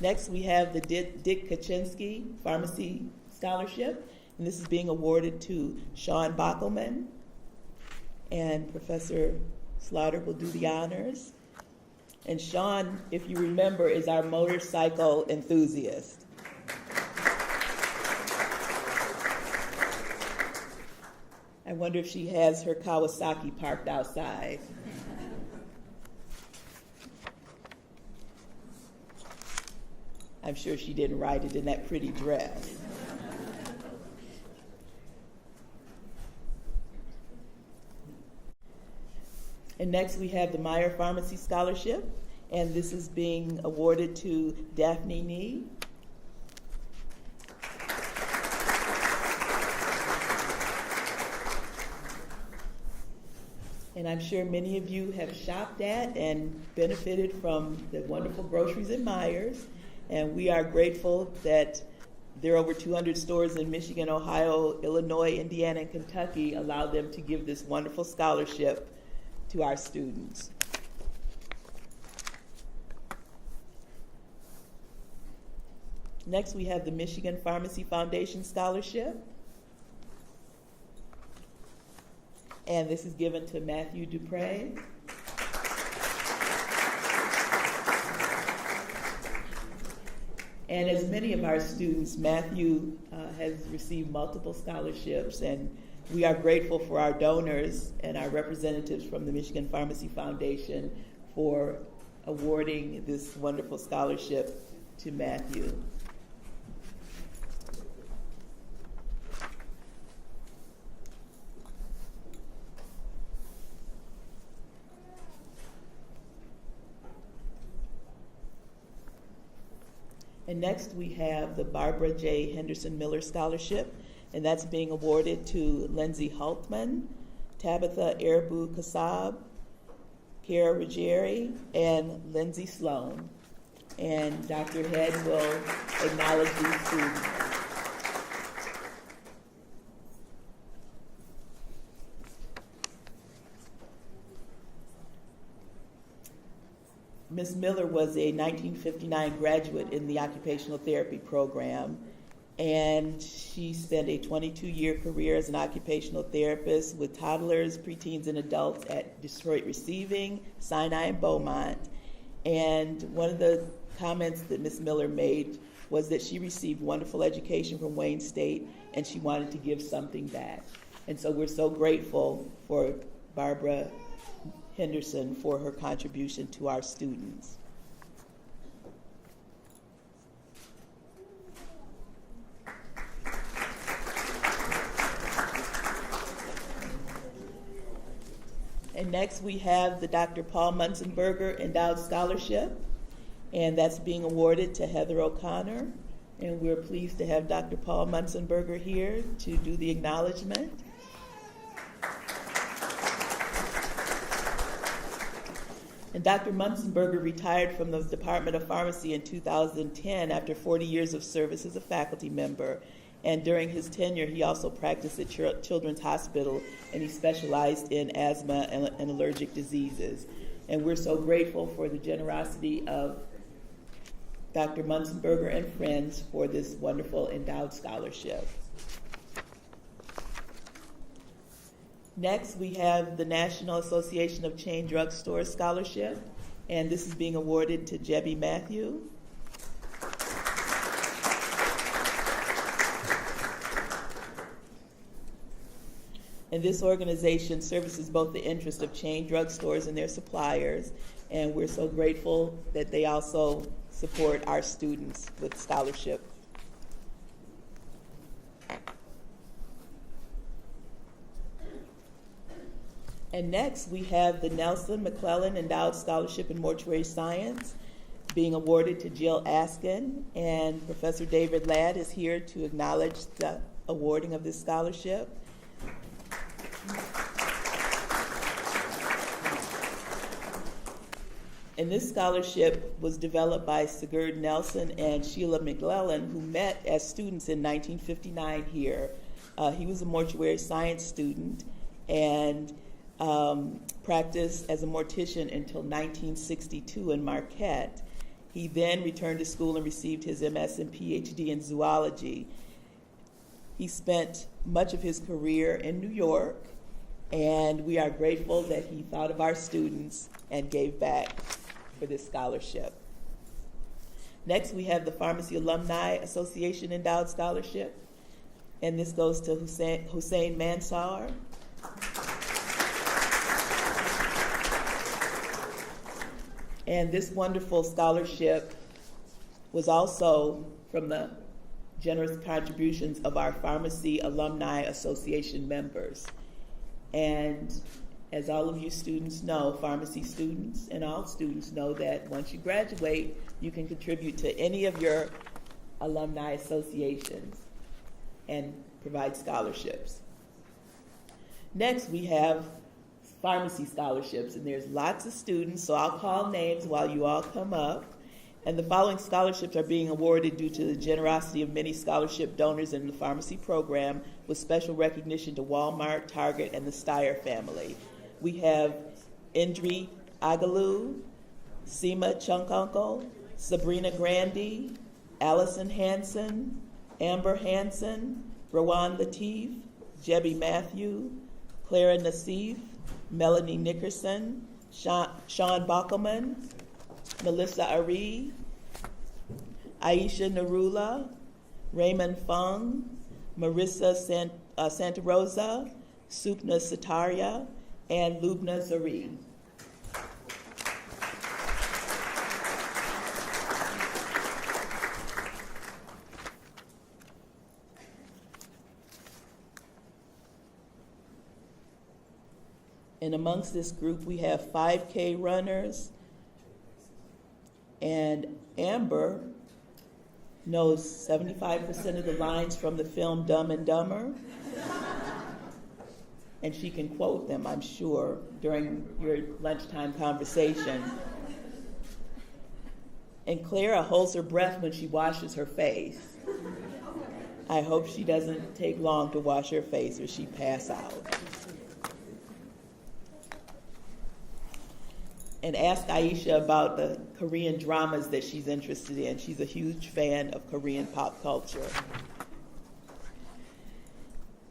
Next, we have the Dick Kuchinsky Pharmacy Scholarship, and this is being awarded to Sean Bockelman, and Professor Slaughter will do the honors. And Sean, if you remember, is our motorcycle enthusiast. I wonder if she has her Kawasaki parked outside. I'm sure she didn't ride it in that pretty dress. And next we have the Meyer Pharmacy Scholarship, and this is being awarded to Daphne Nee. And I'm sure many of you have shopped at and benefited from the wonderful groceries at Myers. And we are grateful that there are over 200 stores in Michigan, Ohio, Illinois, Indiana, and Kentucky allow them to give this wonderful scholarship to our students. Next, we have the Michigan Pharmacy Foundation Scholarship. And this is given to Matthew Dupre. And as many of our students, Matthew has received multiple scholarships, and we are grateful for our donors and our representatives from the Michigan Pharmacy Foundation for awarding this wonderful scholarship to Matthew. And next we have the Barbara J. Henderson Miller Scholarship, and that's being awarded to Lindsay Hultman, Tabitha Arabu Kassab, Kara Ruggieri, and Lindsay Sloan. And Dr. Head will acknowledge these students. Ms. Miller was a 1959 graduate in the occupational therapy program, and she spent a 22-year career as an occupational therapist with toddlers, preteens, and adults at Detroit Receiving, Sinai, and Beaumont. And one of the comments that Ms. Miller made was that she received wonderful education from Wayne State, and she wanted to give something back. And so we're so grateful for Barbara Henderson for her contribution to our students. And next we have the Dr. Paul Munzenberger Endowed Scholarship, and that's being awarded to Heather O'Connor. And we're pleased to have Dr. Paul Munzenberger here to do the acknowledgement. And Dr. Munzenberger retired from the Department of Pharmacy in 2010 after 40 years of service as a faculty member. And during his tenure, he also practiced at Children's Hospital, and he specialized in asthma and allergic diseases. And we're so grateful for the generosity of Dr. Munzenberger and friends for this wonderful endowed scholarship. Next, we have the National Association of Chain Drug Stores Scholarship, and this is being awarded to Jebby Matthew. And this organization services both the interest of chain drug stores and their suppliers, and we're so grateful that they also support our students with scholarship. And next, we have the Nelson McClellan Endowed Scholarship in Mortuary Science being awarded to Jill Askin, and Professor David Ladd is here to acknowledge the awarding of this scholarship. And this scholarship was developed by Sigurd Nelson and Sheila McClellan, who met as students in 1959 here. He was a mortuary science student and practiced as a mortician until 1962 in Marquette. He then returned to school and received his MS and PhD in zoology. He spent much of his career in New York, and we are grateful that he thought of our students and gave back for this scholarship. Next, we have the Pharmacy Alumni Association Endowed Scholarship, and this goes to Hussein Mansar. And this wonderful scholarship was also from the generous contributions of our Pharmacy Alumni Association members. And as all of you students know, pharmacy students and all students know that once you graduate, you can contribute to any of your alumni associations and provide scholarships. Next, we have pharmacy scholarships, and there's lots of students, so I'll call names while you all come up. And the following scholarships are being awarded due to the generosity of many scholarship donors in the pharmacy program, with special recognition to Walmart, Target, and the Steyer family. We have Indri Agalu, Seema Chunkunkel, Sabrina Grandy, Allison Hansen, Amber Hansen, Rawan Latif, Jebby Matthew, Clara Nassif, Melanie Nickerson, Sean Bockelman, Melissa Ari, Aisha Narula, Raymond Fung, Marissa Santa Rosa, Supna Sataria, and Lubna Zari. And amongst this group, we have 5K runners, and Amber knows 75% of the lines from the film Dumb and Dumber, and she can quote them, I'm sure, during your lunchtime conversation. And Clara holds her breath when she washes her face. I hope she doesn't take long to wash her face or she pass out. And ask Aisha about the Korean dramas that she's interested in. She's a huge fan of Korean pop culture.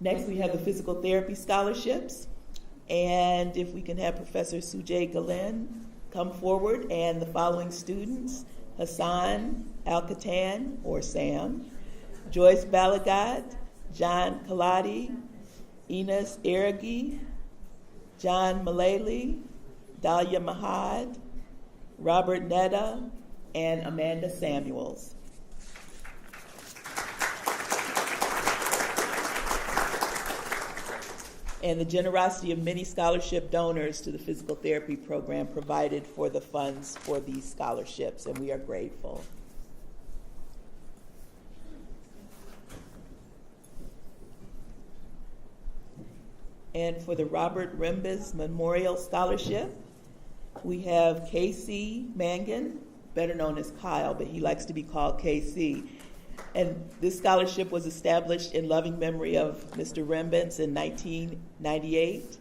Next, we have the physical therapy scholarships. And if we can have Professor Sujay Galen come forward, and the following students: Hassan Al-Katan, or Sam, Joyce Balagat, John Kaladi, Enos Aragi, John Mullally, Dahlia Mahad, Robert Netta, and Amanda Samuels. And the generosity of many scholarship donors to the physical therapy program provided for the funds for these scholarships, and we are grateful. And for the Robert Rimbas Memorial Scholarship, we have K.C. Mangan, better known as Kyle, but he likes to be called K.C. And this scholarship was established in loving memory of Mr. Rimbas in 1998,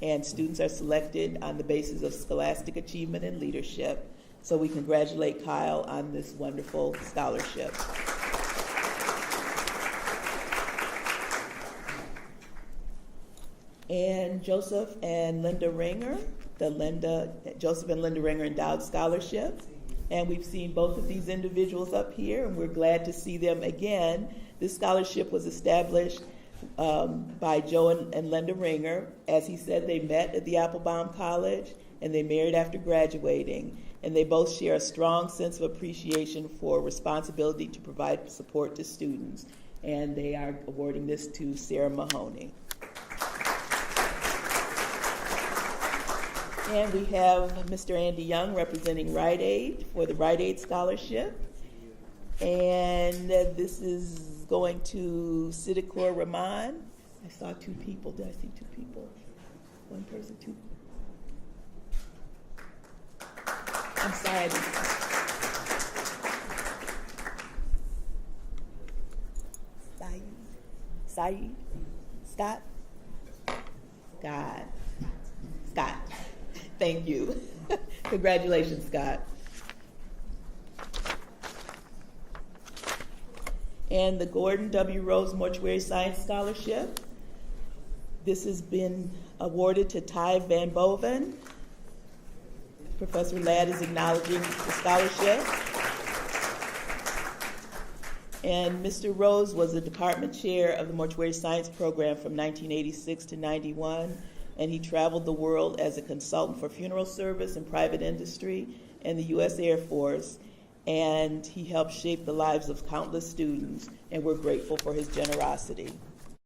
and students are selected on the basis of scholastic achievement and leadership. So we congratulate Kyle on this wonderful scholarship. And Joseph and Linda Ringer, Joseph and Linda Ringer Endowed Scholarship. And we've seen both of these individuals up here, and we're glad to see them again. This scholarship was established by Joe and Linda Ringer. As he said, they met at the Applebaum College, and they married after graduating. And they both share a strong sense of appreciation for responsibility to provide support to students. And they are awarding this to Sarah Mahoney. And we have Mr. Andy Young representing Rite Aid for the Rite Aid Scholarship. And this is going to Siddiqur Rahman. I saw two people. Did I see two people? One person, two. I'm sorry. Saeed? Scott? Scott. Thank you. Congratulations, Scott. and the Gordon W. Rose Mortuary Science Scholarship. This has been awarded to Ty Van Boven. Professor Ladd is acknowledging the scholarship. And Mr. Rose was the department chair of the Mortuary Science program from 1986 to 91, and he traveled the world as a consultant for funeral service and private industry and the U.S. Air Force, and he helped shape the lives of countless students, and we're grateful for his generosity.